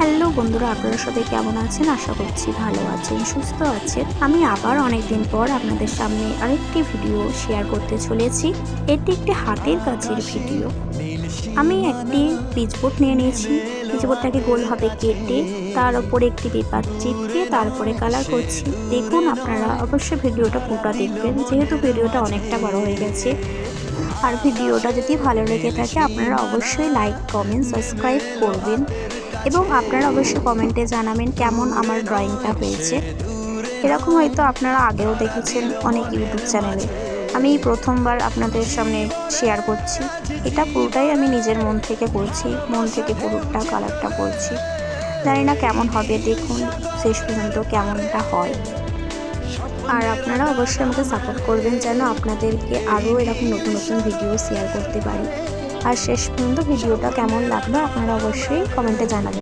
Hello বন্ধুরা, আপনারা সবাই কেমন আছেন? আশা করছি ভালো আছেন, সুস্থ আছেন। আমি আবার অনেকদিন পর আপনাদের সামনে আরেকটি ভিডিও শেয়ার করতে চলেছি। এটি একটি হাতের কাজের ভিডিও। আমি একটি পিচবোর্ড নিয়ে নিয়েছি। পিচবোর্ডটাকে গোলভাবে কেটে তার উপরে একটি পেপার চিপকে তারপরে কালার করছি। দেখুন, আপনারা অবশ্যই ভিডিওটা পুরোটা দেখবেন, যেহেতু ভিডিওটা অনেকটা বড় হয়ে গেছে। আর ভিডিওটা যদি ভালো লেগে থাকে আপনারা অবশ্যই লাইক, কমেন্ট, সাবস্ক্রাইব করবেন এবং আপনারা অবশ্যই কমেন্টে জানাবেন কেমন আমার ড্রয়িংটা হয়েছে। এরকম হয়তো আপনারা আগেও দেখেছেন অনেক ইউটিউব চ্যানেলে। আমি প্রথমবার আপনাদের সামনে শেয়ার করছি। এটা পুরোটাই আমি নিজের মন থেকে করছি, মন থেকে পুরোটা কালারটা করছি। জানি না কেমন হবে, দেখুন শেষ পর্যন্ত কেমনটা হয়। আর আপনারা অবশ্যই আমাকে সাপোর্ট করবেন যেন আপনাদেরকে আরও এরকম নতুন নতুন ভিডিও শেয়ার করতে পারি। আর শেষ পর্যন্ত ভিডিওটা কেমন লাগলো আপনারা অবশ্যই কমেন্টে জানাবেন।